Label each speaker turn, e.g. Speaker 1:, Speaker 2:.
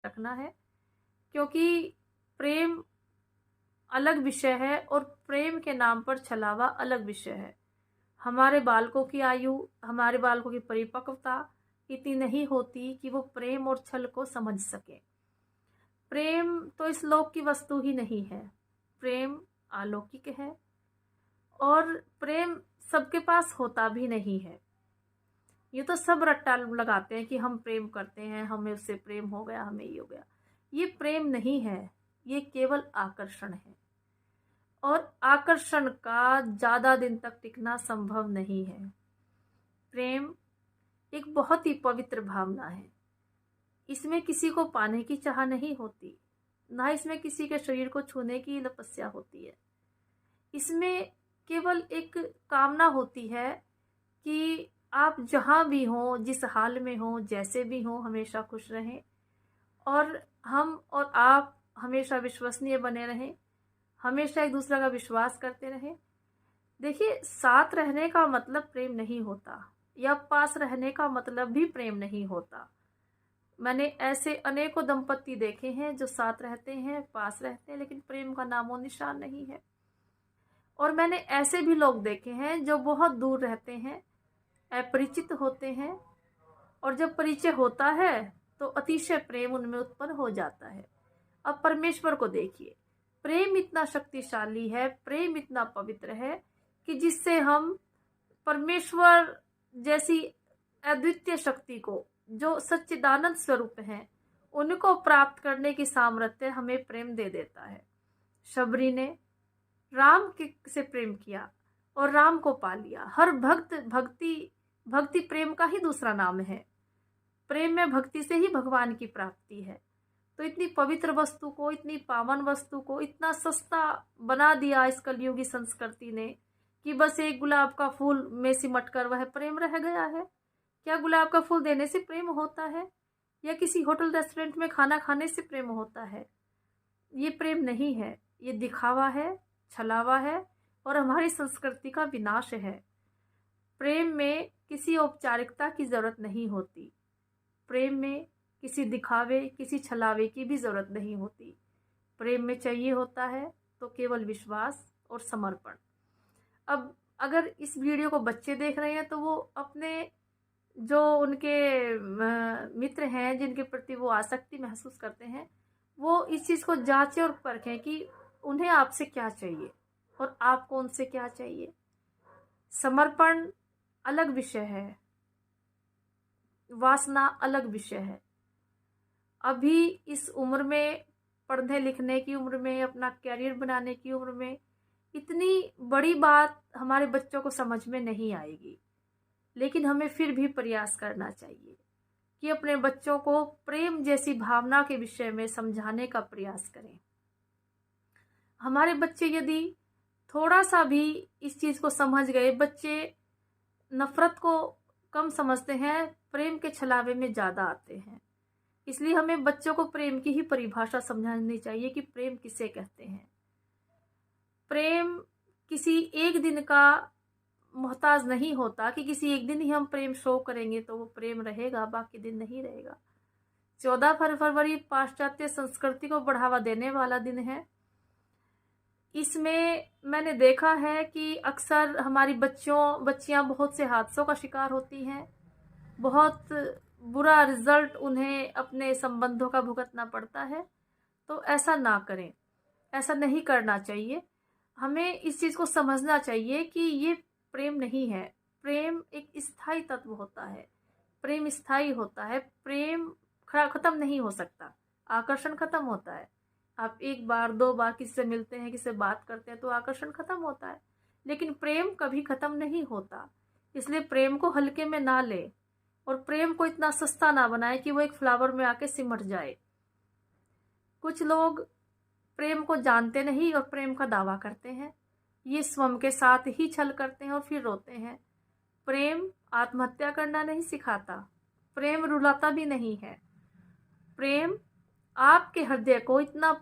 Speaker 1: रखना है, क्योंकि प्रेम अलग विषय है और प्रेम के नाम पर छलावा अलग विषय है। हमारे बालकों की आयु, हमारे बालकों की परिपक्वता इतनी नहीं होती कि वो प्रेम और छल को समझ सके। प्रेम तो इस लोक की वस्तु ही नहीं है, प्रेम अलौकिक है और प्रेम सबके पास होता भी नहीं है। ये तो सब रट्टा लगाते हैं कि हम प्रेम करते हैं, हमें उससे प्रेम हो गया, हमें ये हो गया। ये प्रेम नहीं है, ये केवल आकर्षण है और आकर्षण का ज़्यादा दिन तक टिकना संभव नहीं है। प्रेम एक बहुत ही पवित्र भावना है। इसमें किसी को पाने की चाह नहीं होती, ना इसमें किसी के शरीर को छूने की तपस्या होती है। इसमें केवल एक कामना होती है कि आप जहाँ भी हों, जिस हाल में हों, जैसे भी हों, हमेशा खुश रहें और हम और आप हमेशा विश्वसनीय बने रहें, हमेशा एक दूसरे का विश्वास करते रहें। देखिए, साथ रहने का मतलब प्रेम नहीं होता, या पास रहने का मतलब भी प्रेम नहीं होता। मैंने ऐसे अनेकों दंपति देखे हैं जो साथ रहते हैं, पास रहते हैं, लेकिन प्रेम का नामो निशान नहीं है। और मैंने ऐसे भी लोग देखे हैं जो बहुत दूर रहते हैं, अपरिचित होते हैं, और जब परिचय होता है तो अतिशय प्रेम उनमें उत्पन्न हो जाता है। अब परमेश्वर को देखिए, प्रेम इतना शक्तिशाली है, प्रेम इतना पवित्र है कि जिससे हम परमेश्वर जैसी अद्वितीय शक्ति को, जो सच्चिदानंद स्वरूप हैं, उनको प्राप्त करने की सामर्थ्य हमें प्रेम दे देता है। शबरी ने राम से प्रेम किया और राम को पा लिया। हर भक्ति प्रेम का ही दूसरा नाम है। प्रेम में भक्ति से ही भगवान की प्राप्ति है। तो इतनी पवित्र वस्तु को, इतनी पावन वस्तु को इतना सस्ता बना दिया इस कलयुगी संस्कृति ने कि बस एक गुलाब का फूल में सिमट कर वह प्रेम रह गया है। क्या गुलाब का फूल देने से प्रेम होता है, या किसी होटल रेस्टोरेंट में खाना खाने से प्रेम होता है? ये प्रेम नहीं है, ये दिखावा है, छलावा है और हमारी संस्कृति का विनाश है। प्रेम में किसी औपचारिकता की जरूरत नहीं होती, प्रेम में किसी दिखावे, किसी छलावे की भी जरूरत नहीं होती। प्रेम में चाहिए होता है तो केवल विश्वास और समर्पण। अब अगर इस वीडियो को बच्चे देख रहे हैं तो वो अपने जो उनके मित्र हैं, जिनके प्रति वो आसक्ति महसूस करते हैं, वो इस चीज़ को जांचें और परखें कि उन्हें आपसे क्या चाहिए और आपको उनसे क्या चाहिए। समर्पण अलग विषय है, वासना अलग विषय है। अभी इस उम्र में, पढ़ने लिखने की उम्र में, अपना कैरियर बनाने की उम्र में, इतनी बड़ी बात हमारे बच्चों को समझ में नहीं आएगी, लेकिन हमें फिर भी प्रयास करना चाहिए कि अपने बच्चों को प्रेम जैसी भावना के विषय में समझाने का प्रयास करें। हमारे बच्चे यदि थोड़ा सा भी इस चीज़ को समझ गए, बच्चे नफरत को कम समझते हैं, प्रेम के छलावे में ज़्यादा आते हैं। इसलिए हमें बच्चों को प्रेम की ही परिभाषा समझानी चाहिए कि प्रेम किसे कहते हैं। प्रेम किसी एक दिन का मोहताज नहीं होता कि किसी एक दिन ही हम प्रेम शो करेंगे तो वो प्रेम रहेगा, बाकी दिन नहीं रहेगा। 14 फरवरी पाश्चात्य संस्कृति को बढ़ावा देने वाला दिन है। इसमें मैंने देखा है कि अक्सर हमारी बच्चियां बहुत से हादसों का शिकार होती हैं, बहुत बुरा रिजल्ट उन्हें अपने संबंधों का भुगतना पड़ता है। तो ऐसा ना करें, ऐसा नहीं करना चाहिए। हमें इस चीज़ को समझना चाहिए कि ये प्रेम नहीं है। प्रेम एक स्थायी तत्व होता है, प्रेम स्थायी होता है, प्रेम खत्म नहीं हो सकता। आकर्षण खत्म होता है, आप एक बार दो बार किसी से मिलते हैं, किसी से बात करते हैं तो आकर्षण खत्म होता है, लेकिन प्रेम कभी खत्म नहीं होता। इसलिए प्रेम को हल्के में ना ले और प्रेम को इतना सस्ता ना बनाए कि वो एक फ्लावर में आके सिमट जाए। कुछ लोग प्रेम को जानते नहीं और प्रेम का दावा करते हैं, ये स्वयं के साथ ही छल करते हैं और फिर रोते हैं। प्रेम आत्महत्या करना नहीं सिखाता, प्रेम रुलाता भी नहीं है। प्रेम आपके हृदय को इतना